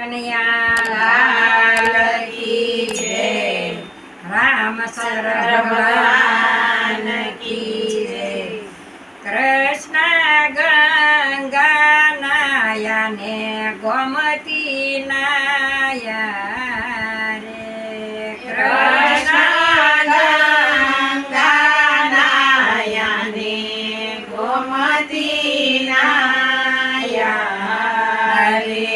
કનૈયાલાલ કી જય, રામચંદ્ર ભગવાન કી જય। કૃષ્ણ ગંગા નાયા ને ગોમતી નાયા રે, કૃષ્ણ ગંગા નાયા ને ગોમતી નાયા રે,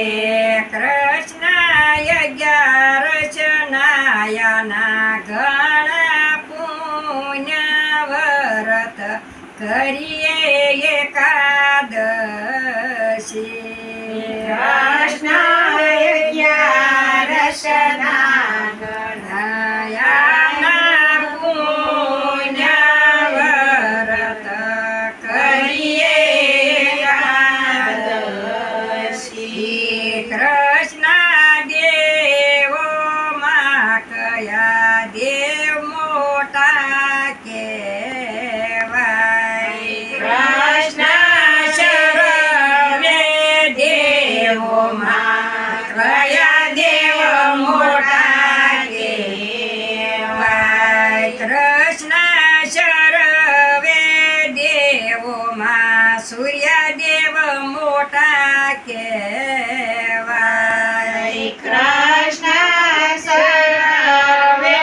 કૃષ્ણ 11 નાયા ઘણા પુણ્ય વ્રત કરીએ એકાદશી, કૃષ્ણ 11 ઘણા પુણ્ય વ્રત કરીએ એકાદશી, કૃષ્ણ દેવોમાં કયા દેવ મોટા કેવાય, કૃષ્ણ સર્વે દેવોમાં કયા દેવ મોટા કેવાય, કૃષ્ણ સર્વે દેવોમાં સૂર્યદેવ મોટા કેવાય, કૃષ્ણ સર્વે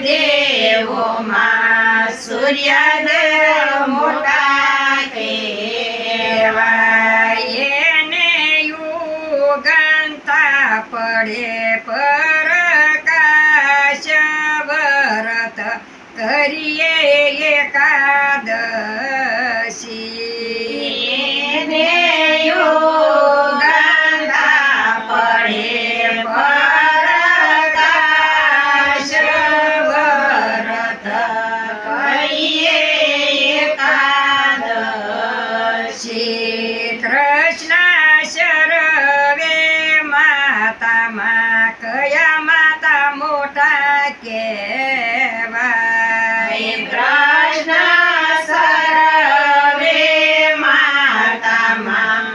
દેવોમાં સૂર્યદેવ મોટા કહેવાય, એને યુગંતા પડે પ્રકાશ વ્રત કરીએ એકાદશી, એને યુગંતા પડે પ્રકાશ વ્રત કરીએ એકાદશી, કૃષ્ણ સર્વે માતામાં કયા માતા મોટા કેવાય, કૃષ્ણ સર્વે માતામાં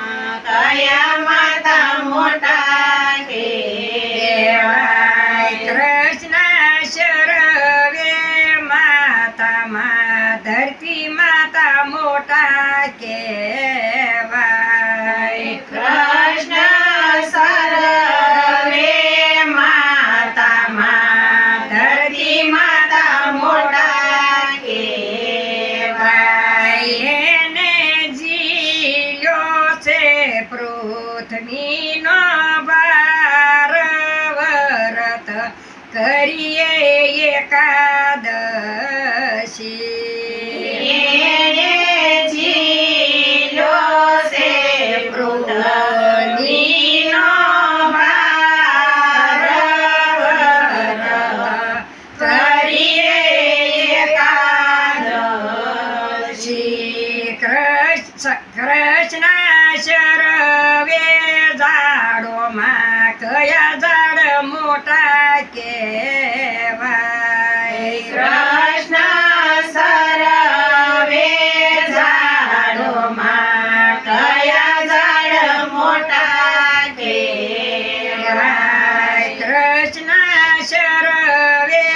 કયા માતા મોટા કેવાય, કૃષ્ણ સર્વે માતામાં ધરતી માતા મોટા કેવાય, કૃષ્ણ સર્વે માતામાં ધરતી માતા મોટા કેવાય, એને જીલ્યો છે પૃથ્વીનો ભાર વ્રત કરીએ એકાદશી, એને જીલ્યો છે પૃથ્વીનો ભાર વ્રત કરીએ એકાદશી, કૃષ્ણ સર્વે ઝાડોમાં કયા ઝાડ મોટા કેવાય, કૃષ્ણ સર્વે ઝાડોમાં કયા ઝાડ મોટા કેવાય, કૃષ્ણ સર્વે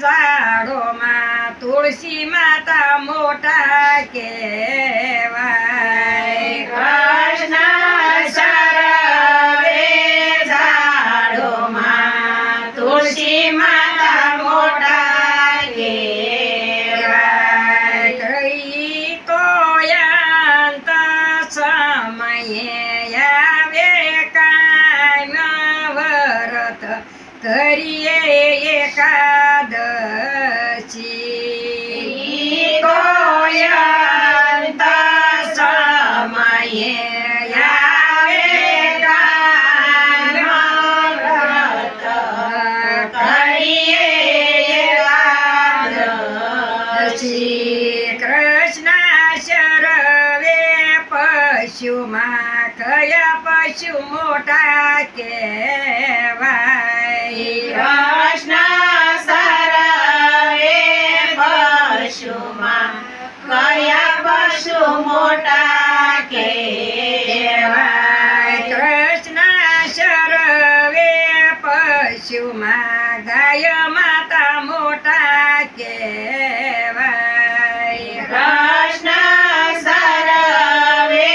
ઝાડોમાં તુલસી માતા મોટા કેવાય, કૃષ્ણ સર્વે ઝાડોમાં તુલસી માતા મોટા કેવાય, કહી તો અંત સમયે આવે કાયમ વ્રત કરીએ એકાદશી, તો અંત સમયે આવે કાયમ વ્રત કરીએ એકાદશી, કૃષ્ણ સર્વે પશુમાં કયા પશુ મોટા કેવાય, કૃષ્ણ સર્વે પશુમાં કયા પશુ મોટા કેવાય, કૃષ્ણ સર્વે પશુમાં ગાય માતા મોટા કહેવાય. કૃષ્ણ સરવે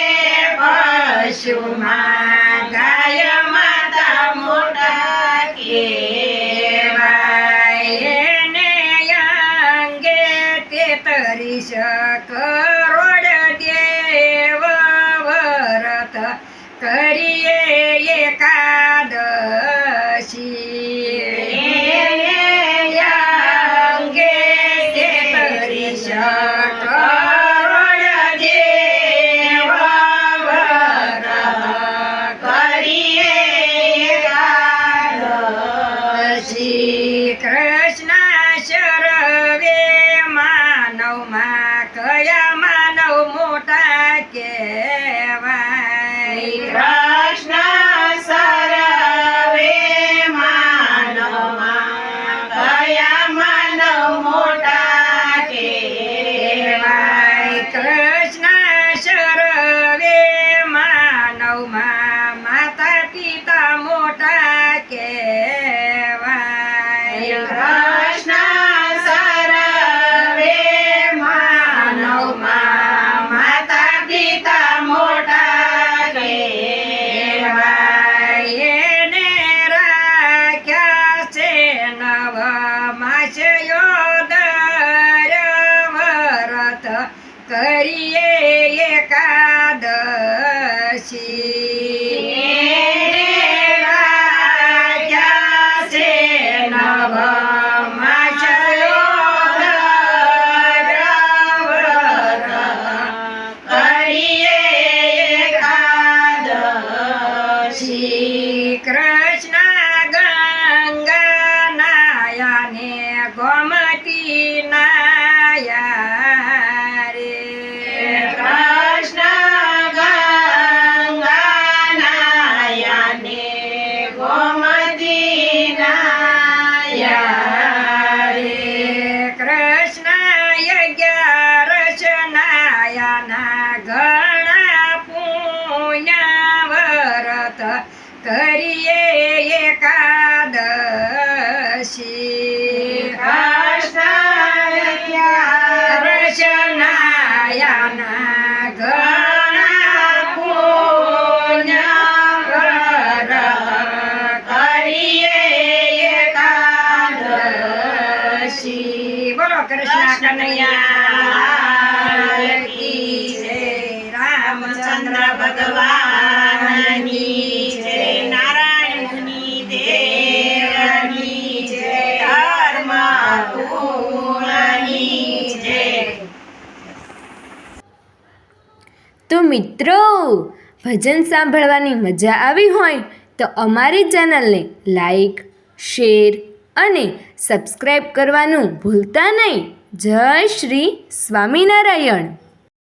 પશુમાં ગાય માતા મોટા કહેવાય. એને અંગે 33 કરોડ દેવ વ્રત કરીએ એકાદશી. અંગે 33 કરોડ દેવ વ્રત કરીએ એકાદશી. કૃષ્ણ સર્વે માનવમાં કયા માનવ મોટા કહેવાય. કૃષ્ણ સરવે માનવમાં કયા માનવ મોટા કહેવાય. કૃષ્ણ સર્વે માનવમાં માતા પિતા મોટા કહેવાય. કૃષ્ણ સરવે માનવમાં માતા પિતા મોટા કહેવાય. એને રાખ્યા છે 9 માસ યોદર વ્રત કરીએ એકાદશી. એને રાખ્યા છે 9 માસ યોદર વ્રત કરીએ એકાદશી. કૃષ્ણ ગંગા નાયા ને ગોમતી નાયા રે. કૃષ્ણ ગંગા નાયાને ગોમતી નાયા રે. કૃષ્ણ 11 નાયાના ઘણા પુણ્ય વ્રત કરીએ એકાદશી. કૃષ્ણ નાયાના ઘણા પુણ્ય વ્રત કરીએ એકાદશી. બોલો કૃષ્ણ કનૈયા કી જય. રામચંદ્ર ભગવાનની જય. નારાયણ મુનિ દેવની જય. ધર્મ પૂર્ણની જય. તો મિત્રો, ભજન સાંભળવાની મજા આવી હોય તો અમારી ચેનલને લાઈક, શેર અને સબસ્ક્રાઈબ કરવાનું ભૂલતા નહીં. જય શ્રી સ્વામિનારાયણ.